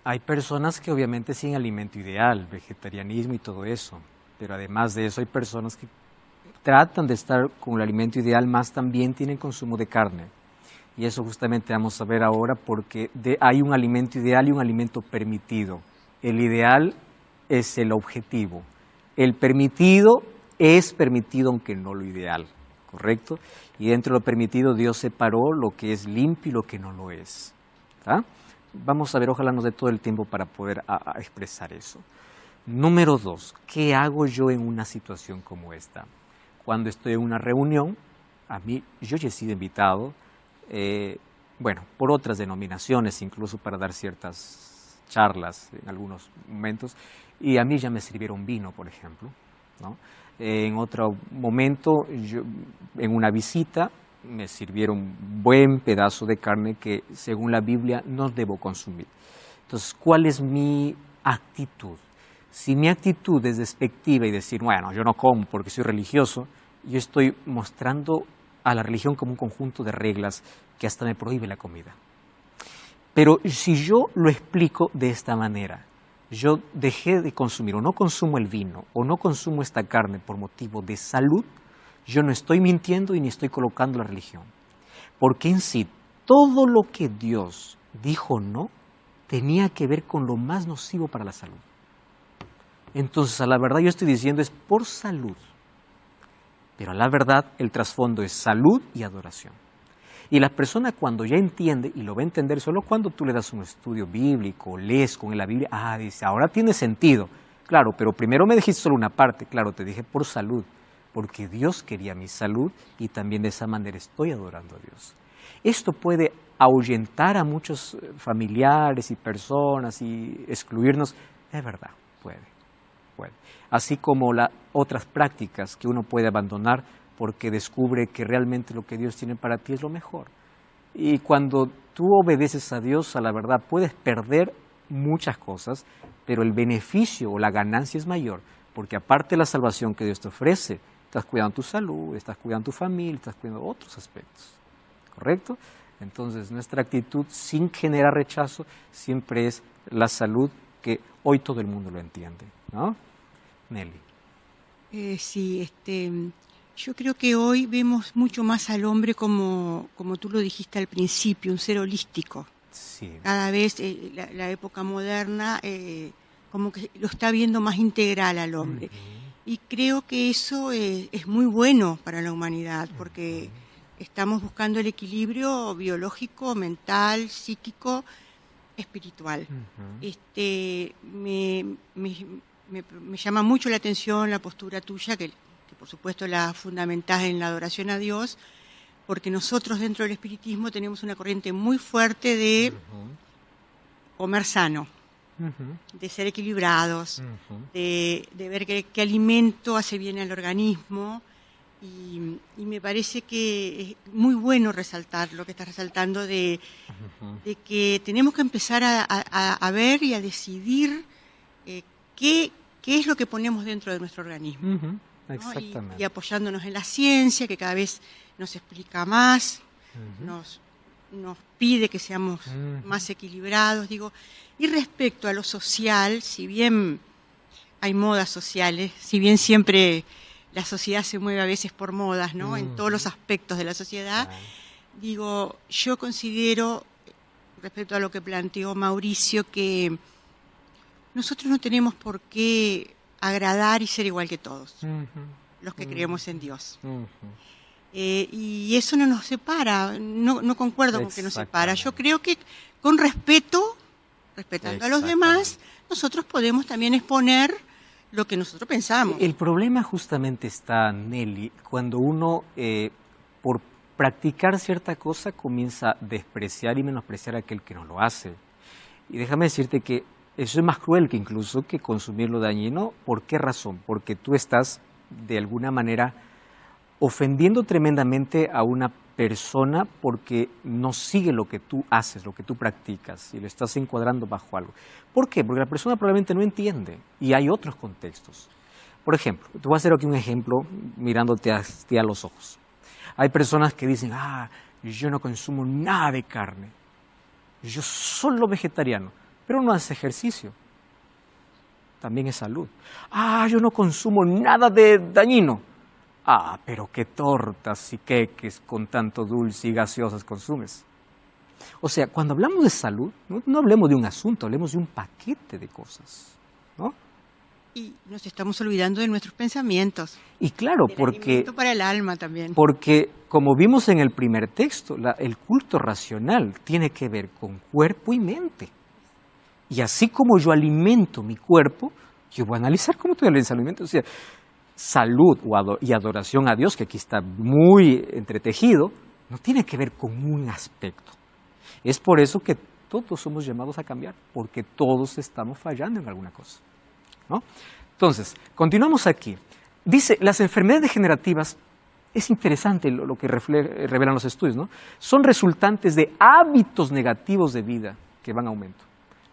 Hay personas que obviamente siguen alimento ideal, vegetarianismo y todo eso, pero además de eso hay personas que tratan de estar con el alimento ideal, más también tienen consumo de carne. Y eso justamente vamos a ver ahora, porque hay un alimento ideal y un alimento permitido. El ideal es el objetivo. El permitido es permitido aunque no lo ideal, ¿correcto? Y dentro de lo permitido Dios separó lo que es limpio y lo que no lo es. ¿Tá? Vamos a ver, ojalá nos dé todo el tiempo para poder expresar eso. Número 2, ¿qué hago yo en una situación como esta? Cuando estoy en una reunión, yo ya he sido invitado, por otras denominaciones, incluso para dar ciertas charlas en algunos momentos, y a mí ya me sirvieron vino, por ejemplo, ¿no? En otro momento, en una visita, me sirvieron un buen pedazo de carne que, según la Biblia, no debo consumir. Entonces, ¿cuál es mi actitud? Si mi actitud es despectiva y decir, bueno, yo no como porque soy religioso, yo estoy mostrando a la religión como un conjunto de reglas que hasta me prohíbe la comida. Pero si yo lo explico de esta manera, yo dejé de consumir o no consumo el vino o no consumo esta carne por motivo de salud, yo no estoy mintiendo y ni estoy colocando la religión. Porque en sí, todo lo que Dios dijo no, tenía que ver con lo más nocivo para la salud. Entonces, a la verdad yo estoy diciendo es por salud. Pero a la verdad el trasfondo es salud y adoración. Y la persona cuando ya entiende, y lo va a entender solo cuando tú le das un estudio bíblico, lees con él la Biblia, dice, ahora tiene sentido. Claro, pero primero me dijiste solo una parte, claro, te dije por salud. porque Dios quería mi salud y también de esa manera estoy adorando a Dios. Esto puede ahuyentar a muchos familiares y personas y excluirnos. Es verdad, puede. Así como las otras prácticas que uno puede abandonar porque descubre que realmente lo que Dios tiene para ti es lo mejor. Y cuando tú obedeces a Dios, a la verdad, puedes perder muchas cosas, pero el beneficio o la ganancia es mayor, porque aparte de la salvación que Dios te ofrece, estás cuidando tu salud, estás cuidando tu familia, estás cuidando otros aspectos. ¿Correcto? Entonces, nuestra actitud sin generar rechazo siempre es la salud, que hoy todo el mundo lo entiende, ¿no? Nelly. Sí, yo creo que hoy vemos mucho más al hombre como tú lo dijiste al principio, un ser holístico. Sí. Cada vez la época moderna como que lo está viendo más integral al hombre. Y creo que eso es muy bueno para la humanidad, porque estamos buscando el equilibrio biológico, mental, psíquico, espiritual. Me llama mucho la atención la postura tuya, que por supuesto la fundamentás en la adoración a Dios, porque nosotros dentro del espiritismo tenemos una corriente muy fuerte de comer sano, de ser equilibrados, de ver qué alimento hace bien al organismo, y me parece que es muy bueno resaltar lo que estás resaltando de que tenemos que empezar a ver y a decidir qué es lo que ponemos dentro de nuestro organismo. Exactamente. Y apoyándonos en la ciencia, que cada vez nos explica más, nos pide que seamos más equilibrados, y respecto a lo social, si bien hay modas sociales, si bien siempre la sociedad se mueve a veces por modas, ¿no? En todos los aspectos de la sociedad, yo considero, respecto a lo que planteó Mauricio, que nosotros no tenemos por qué agradar y ser igual que todos, los que creemos en Dios. Y eso no nos separa, no concuerdo con que nos separa. Yo creo que con respetando a los demás, nosotros podemos también exponer lo que nosotros pensamos. El problema justamente está, Nelly, cuando uno, por practicar cierta cosa, comienza a despreciar y menospreciar a aquel que no lo hace. Y déjame decirte que eso es más cruel que incluso que consumir lo dañino. ¿Por qué razón? Porque tú estás, de alguna manera, ofendiendo tremendamente a una persona porque no sigue lo que tú haces, lo que tú practicas, y lo estás encuadrando bajo algo. ¿Por qué? Porque la persona probablemente no entiende, y hay otros contextos. Por ejemplo, te voy a hacer aquí un ejemplo mirándote a los ojos. Hay personas que dicen, yo no consumo nada de carne, yo solo vegetariano, pero no hace ejercicio. También es salud. Yo no consumo nada de dañino. Pero qué tortas y queques con tanto dulce y gaseosas consumes. O sea, cuando hablamos de salud, no hablemos de un asunto, hablemos de un paquete de cosas, ¿no? Y nos estamos olvidando de nuestros pensamientos. Y claro, porque para el alma también. Porque, como vimos en el primer texto, el culto racional tiene que ver con cuerpo y mente. Y así como yo alimento mi cuerpo, yo voy a analizar cómo estoy alimentando mi mente. O sea, salud y adoración a Dios, que aquí está muy entretejido, no tiene que ver con un aspecto. Es por eso que todos somos llamados a cambiar, porque todos estamos fallando en alguna cosa, ¿no? Entonces, continuamos aquí. Dice, las enfermedades degenerativas, es interesante lo que revelan los estudios, ¿no? Son resultantes de hábitos negativos de vida que van a aumento.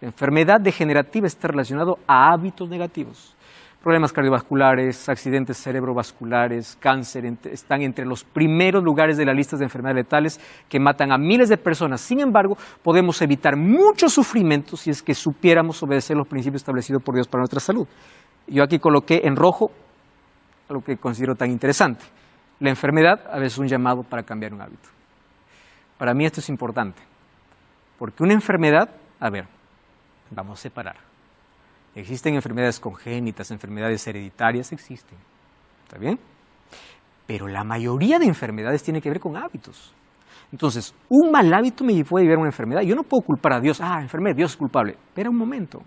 La enfermedad degenerativa está relacionada a hábitos negativos. Problemas cardiovasculares, accidentes cerebrovasculares, cáncer, están entre los primeros lugares de la lista de enfermedades letales que matan a miles de personas. Sin embargo, podemos evitar mucho sufrimiento si es que supiéramos obedecer los principios establecidos por Dios para nuestra salud. Yo aquí coloqué en rojo lo que considero tan interesante. La enfermedad a veces es un llamado para cambiar un hábito. Para mí esto es importante, porque una enfermedad, vamos a separar. Existen enfermedades congénitas, enfermedades hereditarias, existen. ¿Está bien? Pero la mayoría de enfermedades tiene que ver con hábitos. Entonces, un mal hábito me puede llevar a una enfermedad. Yo no puedo culpar a Dios. Enfermedad, Dios es culpable. Espera un momento.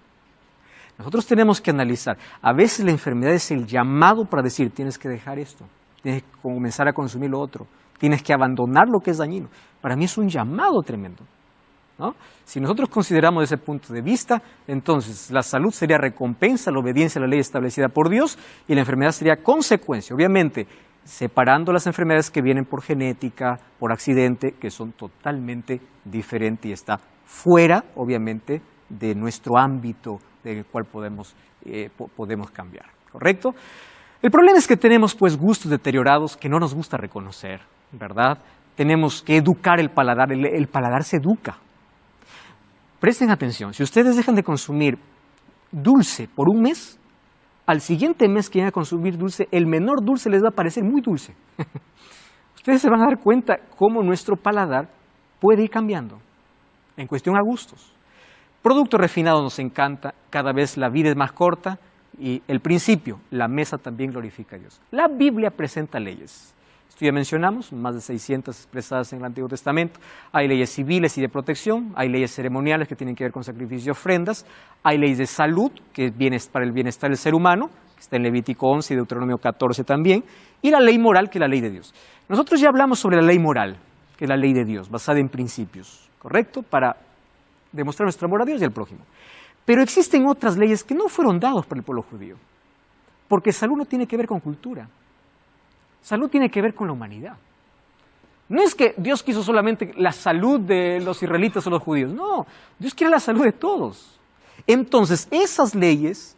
Nosotros tenemos que analizar. A veces la enfermedad es el llamado para decir, tienes que dejar esto. tienes que comenzar a consumir lo otro, tienes que abandonar lo que es dañino. Para mí es un llamado tremendo, ¿no? Si nosotros consideramos desde ese punto de vista, entonces la salud sería recompensa, la obediencia a la ley establecida por Dios, y la enfermedad sería consecuencia. Obviamente, separando las enfermedades que vienen por genética, por accidente, que son totalmente diferentes y está fuera, obviamente, de nuestro ámbito del cual podemos cambiar, ¿correcto? El problema es que tenemos pues gustos deteriorados que no nos gusta reconocer, ¿verdad? Tenemos que educar el paladar se educa. Presten atención, si ustedes dejan de consumir dulce por un mes, al siguiente mes que vayan a consumir dulce, el menor dulce les va a parecer muy dulce. Ustedes se van a dar cuenta cómo nuestro paladar puede ir cambiando en cuestión a gustos. Producto refinado nos encanta, cada vez la vida es más corta y el principio, la mesa también glorifica a Dios. La Biblia presenta leyes. Esto ya mencionamos, más de 600 expresadas en el Antiguo Testamento. Hay leyes civiles y de protección, hay leyes ceremoniales que tienen que ver con sacrificios y ofrendas, hay leyes de salud, que es para el bienestar del ser humano, que está en Levítico 11 y Deuteronomio 14 también, y la ley moral, que es la ley de Dios. Nosotros ya hablamos sobre la ley moral, que es la ley de Dios, basada en principios, ¿correcto? Para demostrar nuestro amor a Dios y al prójimo. Pero existen otras leyes que no fueron dadas por el pueblo judío, porque salud no tiene que ver con cultura. Salud tiene que ver con la humanidad. No es que Dios quiso solamente la salud de los israelitas o los judíos. No, Dios quiere la salud de todos. Entonces, esas leyes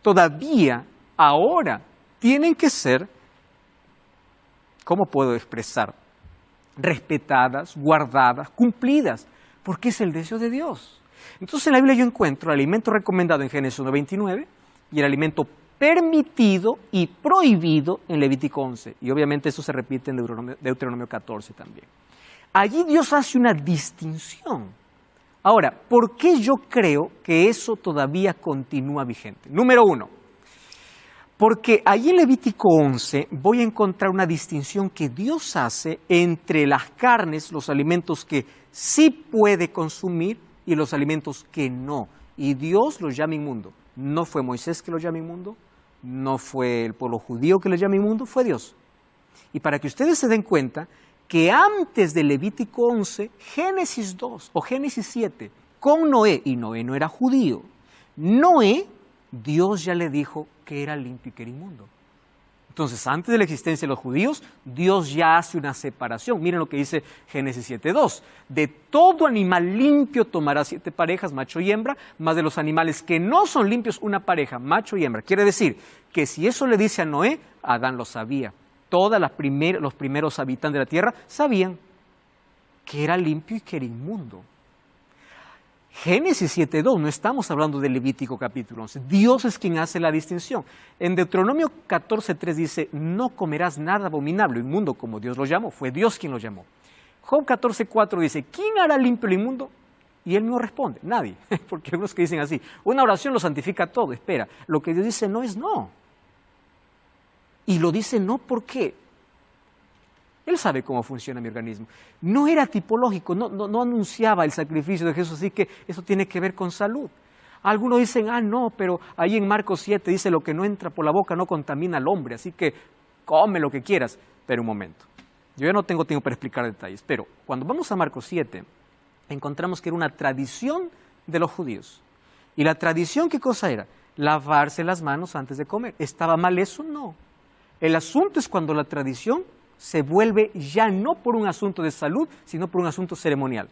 todavía, ahora, tienen que ser, ¿cómo puedo expresar? Respetadas, guardadas, cumplidas, porque es el deseo de Dios. Entonces, en la Biblia yo encuentro el alimento recomendado en Génesis 1:29 y el alimento permitido y prohibido en Levítico 11. Y obviamente eso se repite en Deuteronomio 14 también. Allí Dios hace una distinción. Ahora, ¿por qué yo creo que eso todavía continúa vigente? Número uno, porque allí en Levítico 11 voy a encontrar una distinción que Dios hace entre las carnes, los alimentos que sí puede consumir y los alimentos que no. Y Dios los llama inmundo. No fue Moisés que lo llama inmundo, no fue el pueblo judío que lo llama inmundo, fue Dios. Y para que ustedes se den cuenta que antes de Levítico 11, Génesis 2 o Génesis 7, con Noé, y Noé no era judío, Noé, Dios ya le dijo que era limpio y que era inmundo. Entonces, antes de la existencia de los judíos, Dios ya hace una separación. Miren lo que dice Génesis 7:2. De todo animal limpio tomará 7 parejas, macho y hembra, más de los animales que no son limpios, una pareja, macho y hembra. Quiere decir que si eso le dice a Noé, Adán lo sabía. Todos los primeros habitantes de la tierra sabían que era limpio y que era inmundo. Génesis 7:2, no estamos hablando de Levítico capítulo 11. Dios es quien hace la distinción. En Deuteronomio 14:3 dice, no comerás nada abominable, inmundo, como Dios lo llamó. Fue Dios quien lo llamó. Job 14:4 dice, ¿quién hará limpio el inmundo? Y él no responde, nadie. Porque hay unos que dicen así, una oración lo santifica todo. Espera, lo que Dios dice no es no. Y lo dice no porque Él sabe cómo funciona mi organismo. No era tipológico, no anunciaba el sacrificio de Jesús, así que eso tiene que ver con salud. Algunos dicen, no, pero ahí en Marcos 7 dice, lo que no entra por la boca no contamina al hombre, así que come lo que quieras. Pero un momento, yo ya no tengo tiempo para explicar detalles, pero cuando vamos a Marcos 7, encontramos que era una tradición de los judíos. ¿Y la tradición qué cosa era? Lavarse las manos antes de comer. ¿Estaba mal eso? No. El asunto es cuando la tradición se vuelve ya no por un asunto de salud, sino por un asunto ceremonial.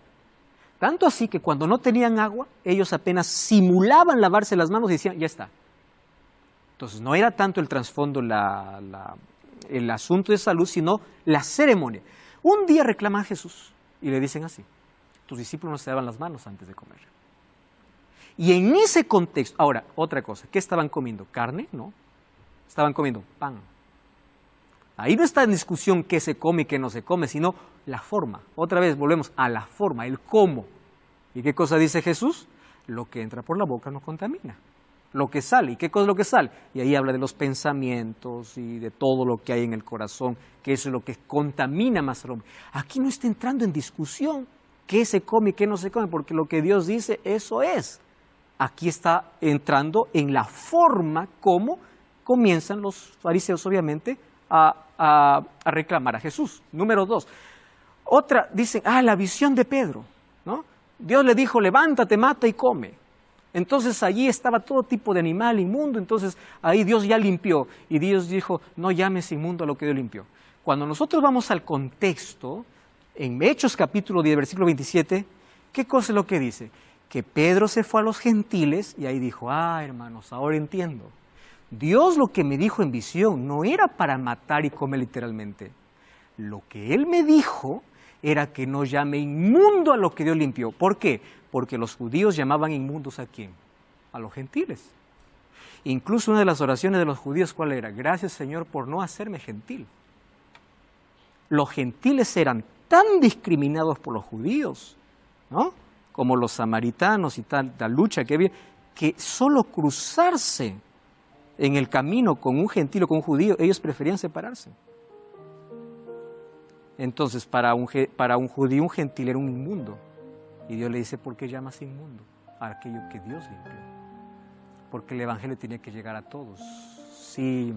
Tanto así que cuando no tenían agua, ellos apenas simulaban lavarse las manos y decían, ya está. Entonces no era tanto el trasfondo, el asunto de salud, sino la ceremonia. Un día reclaman a Jesús y le dicen así, tus discípulos no se lavan las manos antes de comer. Y en ese contexto, ahora, otra cosa, ¿qué estaban comiendo? ¿Carne? No. Estaban comiendo pan. Ahí no está en discusión qué se come y qué no se come, sino la forma. Otra vez volvemos a la forma, el cómo. ¿Y qué cosa dice Jesús? Lo que entra por la boca no contamina. Lo que sale. ¿Y qué cosa es lo que sale? Y ahí habla de los pensamientos y de todo lo que hay en el corazón, que eso es lo que contamina más al hombre. Aquí no está entrando en discusión qué se come y qué no se come, porque lo que Dios dice, eso es. Aquí está entrando en la forma como comienzan los fariseos, obviamente, a a reclamar a Jesús. Número 2. Otra, dicen, la visión de Pedro, ¿no? Dios le dijo, levántate, mata y come. Entonces allí estaba todo tipo de animal inmundo, entonces ahí Dios ya limpió. Y Dios dijo, no llames inmundo a lo que Dios limpió. Cuando nosotros vamos al contexto, en Hechos capítulo 10, versículo 27, ¿qué cosa es lo que dice? Que Pedro se fue a los gentiles y ahí dijo, hermanos, ahora entiendo. Dios lo que me dijo en visión no era para matar y comer literalmente. Lo que Él me dijo era que no llame inmundo a lo que Dios limpió. ¿Por qué? Porque los judíos llamaban inmundos ¿a quién? A los gentiles. Incluso una de las oraciones de los judíos, ¿cuál era? Gracias, Señor, por no hacerme gentil. Los gentiles eran tan discriminados por los judíos, ¿no? Como los samaritanos y tal lucha que había, que solo cruzarse en el camino con un gentil o con un judío, ellos preferían separarse. Entonces, para un judío, un gentil era un inmundo. Y Dios le dice, ¿por qué llamas inmundo a aquello que Dios limpió? Porque el evangelio tenía que llegar a todos. Sí.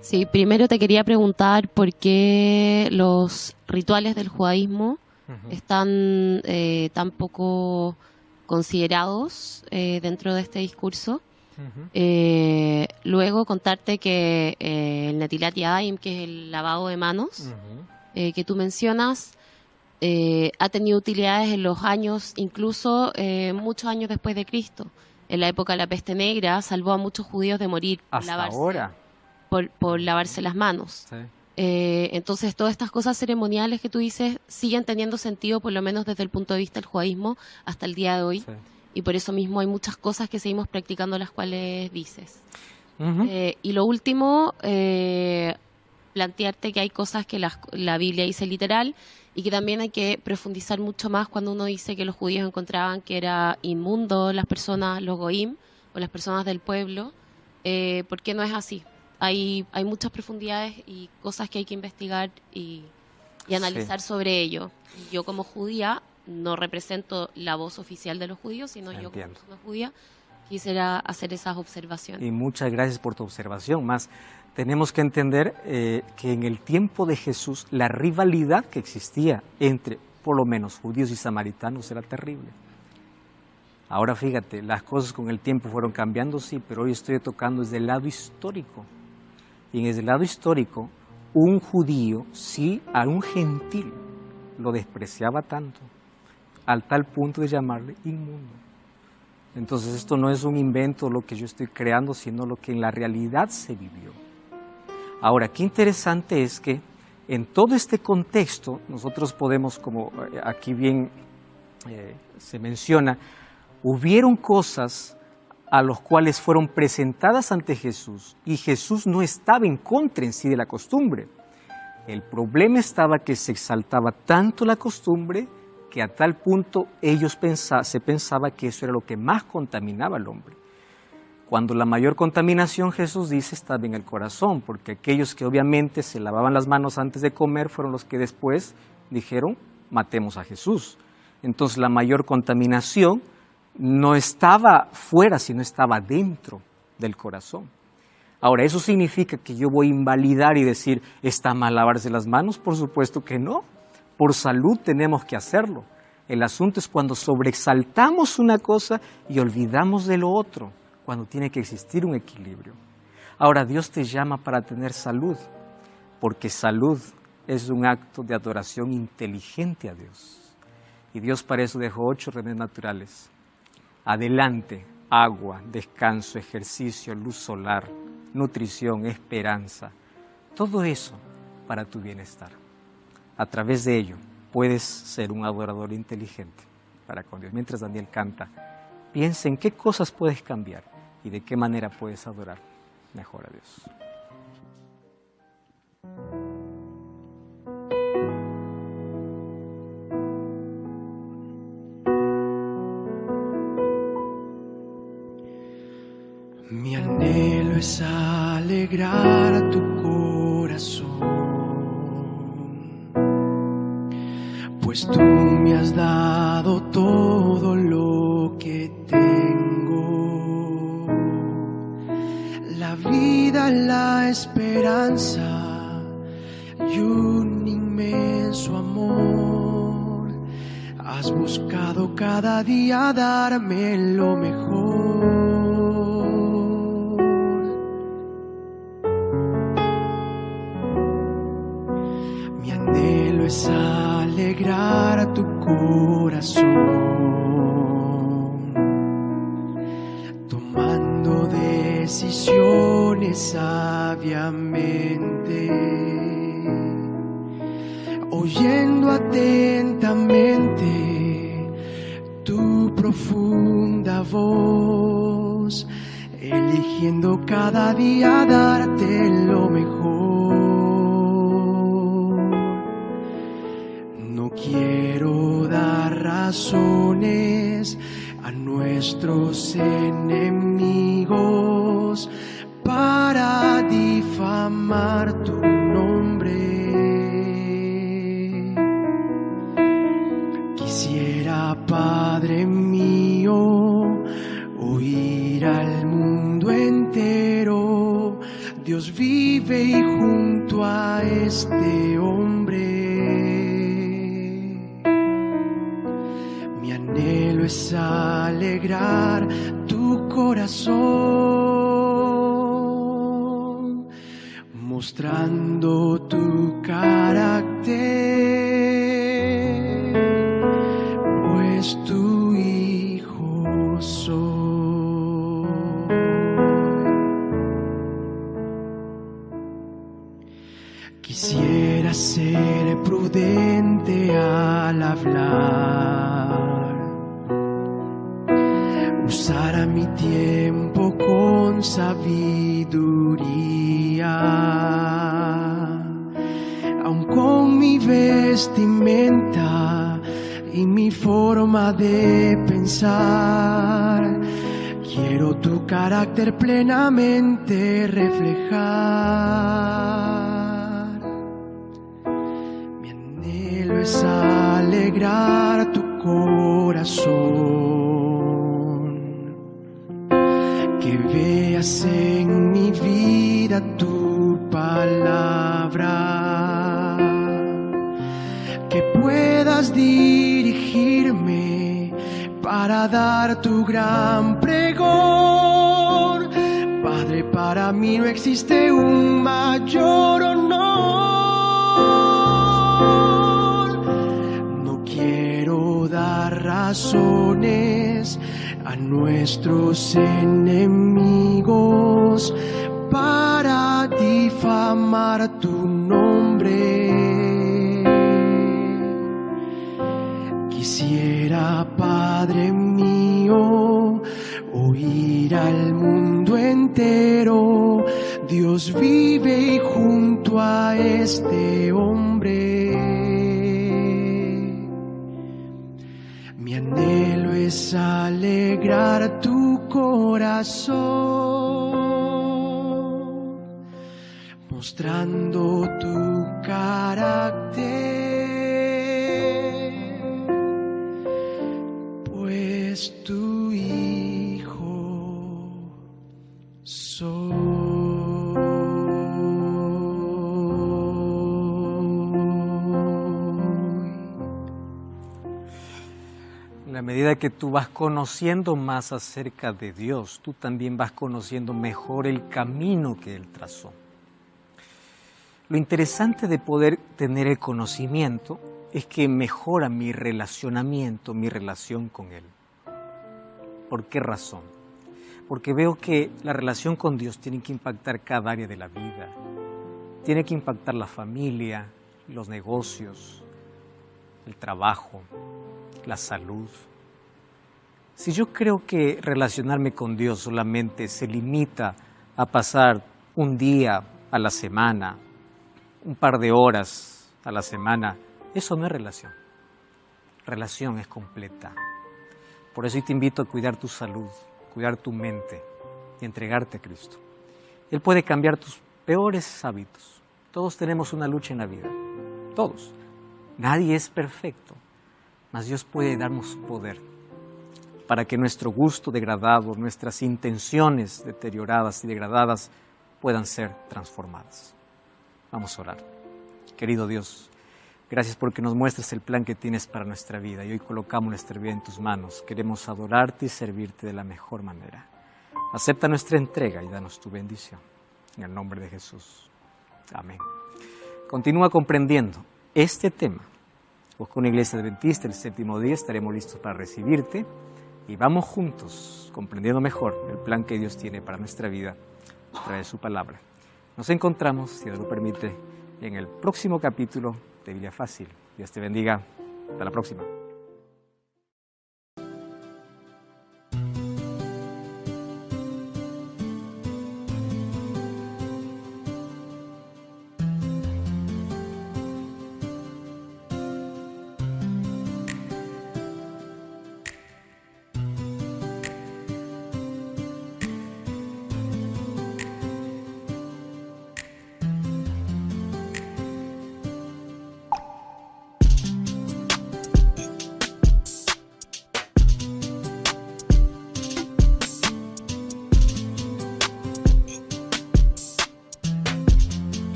Sí, primero te quería preguntar por qué los rituales del judaísmo están tan poco considerados dentro de este discurso. Luego contarte que el Netilat Yadayim, que es el lavado de manos, que tú mencionas, ha tenido utilidades en los años, incluso muchos años después de Cristo. En la época de la peste negra salvó a muchos judíos de morir por lavarse las manos. Sí. Entonces todas estas cosas ceremoniales que tú dices siguen teniendo sentido, por lo menos desde el punto de vista del judaísmo hasta el día de hoy. Sí. Y por eso mismo hay muchas cosas que seguimos practicando, las cuales dices. Y lo último, plantearte que hay cosas que la Biblia dice literal y que también hay que profundizar mucho más cuando uno dice que los judíos encontraban que era inmundo las personas, los goim, o las personas del pueblo, porque no es así. Hay muchas profundidades y cosas que hay que investigar y analizar sobre ello. Y yo como judía no represento la voz oficial de los judíos, sino yo como persona judía quisiera hacer esas observaciones. Y muchas gracias por tu observación. Más, tenemos que entender que en el tiempo de Jesús la rivalidad que existía entre, por lo menos, judíos y samaritanos era terrible. Ahora fíjate, las cosas con el tiempo fueron cambiando, sí, pero hoy estoy tocando desde el lado histórico. Y desde el lado histórico, un judío, sí, a un gentil, lo despreciaba tanto, al tal punto de llamarle inmundo. Entonces esto no es un invento lo que yo estoy creando, sino lo que en la realidad se vivió. Ahora, qué interesante es que en todo este contexto nosotros podemos, como aquí bien se menciona, hubieron cosas a los cuales fueron presentadas ante Jesús y Jesús no estaba en contra en sí de la costumbre. El problema estaba que se exaltaba tanto la costumbre que a tal punto se pensaba que eso era lo que más contaminaba al hombre. Cuando la mayor contaminación, Jesús dice, estaba en el corazón, porque aquellos que obviamente se lavaban las manos antes de comer fueron los que después dijeron, matemos a Jesús. Entonces la mayor contaminación no estaba fuera, sino estaba dentro del corazón. Ahora, ¿eso significa que yo voy a invalidar y decir, ¿está mal lavarse las manos? Por supuesto que no. Por salud tenemos que hacerlo. El asunto es cuando sobreexaltamos una cosa y olvidamos de lo otro, cuando tiene que existir un equilibrio. Ahora, Dios te llama para tener salud, porque salud es un acto de adoración inteligente a Dios. Y Dios para eso dejó 8 remedios naturales. Adelante, agua, descanso, ejercicio, luz solar, nutrición, esperanza. Todo eso para tu bienestar. A través de ello puedes ser un adorador inteligente para con Dios. Mientras Daniel canta, piensa en qué cosas puedes cambiar y de qué manera puedes adorar mejor a Dios. Mi anhelo es alegrar a tu corazón, pues tú me has dado todo lo que tengo, la vida, la una esperanza y un inmenso amor. Has buscado cada día darme lo mejor. Mi anhelo es alegrar tu corazón, tomando decisiones sabiamente, oyendo atentamente tu profunda voz, eligiendo cada día darte lo mejor. No quiero dar razones a nuestros enemigos para difamar tu nombre. Quisiera, Padre mío, oír al mundo entero: Dios vive y junto a este hombre. Mi anhelo es alegrar tu corazón, mostrando tu carácter, pues tu hijo soy. Quisiera ser prudente al hablar, usar mi tiempo con sabiduría, aun con mi vestimenta y mi forma de pensar. Quiero tu carácter plenamente reflejar. Mi anhelo es alegrar tu corazón, que veas en mi vida tu palabra, que puedas dirigirme para dar tu gran pregón. Padre, para mí no existe un mayor honor. No quiero dar razones a nuestros enemigos para difamar tu nombre. Quisiera, Padre mío, oír al mundo entero: Dios vive y junto a este hombre. Mi anhelo es alegrar tu corazón, mostrando tu carácter, pues tu hijo soy. En la medida que tú vas conociendo más acerca de Dios, tú también vas conociendo mejor el camino que Él trazó. Lo interesante de poder tener el conocimiento es que mejora mi relacionamiento, mi relación con Él. ¿Por qué razón? Porque veo que la relación con Dios tiene que impactar cada área de la vida. Tiene que impactar la familia, los negocios, el trabajo, la salud. Si yo creo que relacionarme con Dios solamente se limita a pasar un día a la semana, un par de horas a la semana, eso no es relación. Relación es completa. Por eso te invito a cuidar tu salud, cuidar tu mente y entregarte a Cristo. Él puede cambiar tus peores hábitos. Todos tenemos una lucha en la vida, todos. Nadie es perfecto, mas Dios puede darnos poder para que nuestro gusto degradado, nuestras intenciones deterioradas y degradadas puedan ser transformadas. Vamos a orar. Querido Dios, gracias porque nos muestras el plan que tienes para nuestra vida y hoy colocamos nuestra vida en tus manos. Queremos adorarte y servirte de la mejor manera. Acepta nuestra entrega y danos tu bendición. En el nombre de Jesús. Amén. Continúa comprendiendo este tema. Busca una iglesia adventista el séptimo día, estaremos listos para recibirte y vamos juntos comprendiendo mejor el plan que Dios tiene para nuestra vida a través de su palabra. Nos encontramos, si Dios lo permite, en el próximo capítulo de Biblia Fácil. Dios te bendiga. Hasta la próxima.